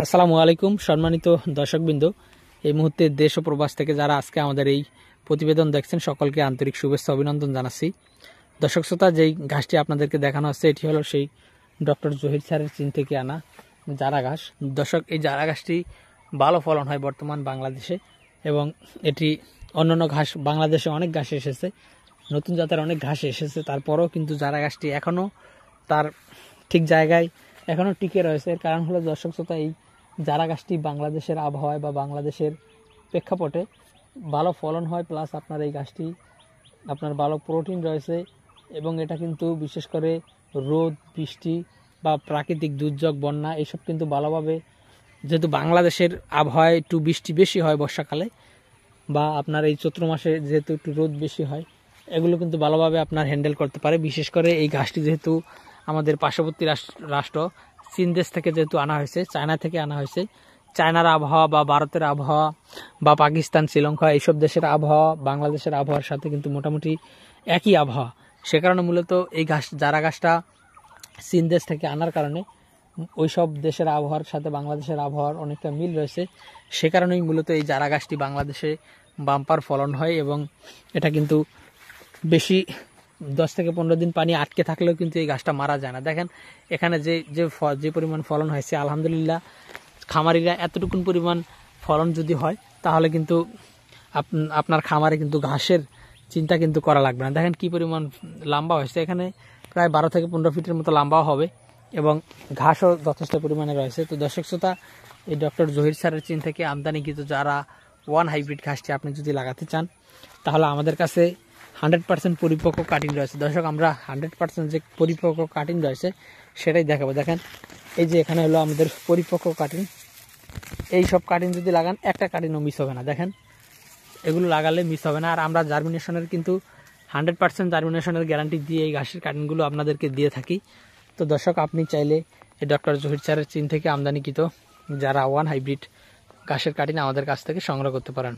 আসসালামু আলাইকুম সম্মানিত দর্শকবৃন্দ, এই মুহূর্তে দেশ ও প্রবাস থেকে যারা আজকে আমাদের এই প্রতিবেদন দেখছেন সকলকে আন্তরিক শুভেচ্ছা অভিনন্দন জানাচ্ছি। দর্শক শ্রোতা, যেই ঘাসটি আপনাদেরকে দেখানো হচ্ছে এটি হলো সেই ডক্টর জহির স্যারের চীন থেকে আনা জারা ঘাস। দর্শক, এই জারা ঘাসটি ভালো ফলন হয় বর্তমান বাংলাদেশে, এবং এটি অন্যান্য ঘাস বাংলাদেশে অনেক ঘাস এসেছে, নতুন জাতের অনেক ঘাস এসেছে, তারপরেও কিন্তু জারা ঘাসটি এখনও তার ঠিক জায়গায় এখনও টিকে রয়েছে। এর কারণ হলো দর্শক শ্রোতা, এই জারা গাছটি বাংলাদেশের আবহাওয়ায় বা বাংলাদেশের প্রেক্ষাপটে ভালো ফলন হয়, প্লাস আপনার এই গাছটি আপনার ভালো প্রোটিন রয়েছে, এবং এটা কিন্তু বিশেষ করে রোদ, বৃষ্টি বা প্রাকৃতিক দুর্যোগ, বন্যা এইসব কিন্তু ভালোভাবে, যেহেতু বাংলাদেশের আবহাওয়ায় একটু বৃষ্টি বেশি হয় বর্ষাকালে, বা আপনার এই চৈত্র মাসে যেহেতু একটু রোদ বেশি হয়, এগুলো কিন্তু ভালোভাবে আপনার হ্যান্ডেল করতে পারে। বিশেষ করে এই ঘাসটি যেহেতু আমাদের পার্শ্ববর্তী রাষ্ট্র চীন দেশ থেকে যেহেতু আনা হয়েছে, চায়না থেকে আনা হয়েছে, চায়নার আবহাওয়া বা ভারতের আবহাওয়া বা পাকিস্তান, শ্রীলঙ্কা এইসব দেশের আবহাওয়া বাংলাদেশের আবহাওয়ার সাথে কিন্তু মোটামুটি একই আবহাওয়া। সে কারণে মূলত এই জারা গাছটা চীন দেশ থেকে আনার কারণে ওই সব দেশের আবহাওয়ার সাথে বাংলাদেশের আবহাওয়ার অনেকটা মিল রয়েছে। সে কারণেই মূলত এই জারা গাছটি বাংলাদেশে বাম্পার ফলন হয়, এবং এটা কিন্তু বেশি 10 থেকে 15 দিন পানি আটকে থাকলেও কিন্তু এই গাছটা মারা যায় না। দেখেন এখানে যে পরিমাণ ফলন হয়েছে, আলহামদুলিল্লাহ খামারিরা এতটুকুন পরিমাণ ফলন যদি হয় তাহলে কিন্তু আপনার খামারে কিন্তু ঘাসের চিন্তা কিন্তু করা লাগবে না। দেখেন কি পরিমাণ লম্বা হয়েছে, এখানে প্রায় 12 থেকে 15 ফিটের মতো লম্বাও হবে, এবং ঘাসও যথেষ্ট পরিমাণে রয়েছে। তো দর্শক শ্রোতা, এই ডক্টর জহির স্যারের চীন থেকে আমদানিকৃত যারা ওয়ান হাইব্রিড ঘাসটি আপনি যদি লাগাতে চান, তাহলে আমাদের কাছে 100% পরিপক্ক কাটিং রয়েছে। দর্শক, আমরা 100% যে পরিপক্ক কাটিং রয়েছে সেটাই দেখাবো। দেখেন এই যে এখানে হলো আমাদের পরিপক্ক কাটিং, এই সব কাটিং যদি লাগান একটা কাটিংও মিস হবে না। দেখেন এগুলো লাগালে মিস হবে না। আর আমরা জার্মিনেশনের কিন্তু 100% জার্মিনেশনের গ্যারান্টি দিয়ে এই ঘাসের কাটিংগুলো আপনাদেরকে দিয়ে থাকি। তো দর্শক, আপনি চাইলে এই ডক্টর জহির স্যারের চীন থেকে আমদানিকৃত যারা ওয়ান হাইব্রিড ঘাসের কাটিং আমাদের কাছ থেকে সংগ্রহ করতে পারেন।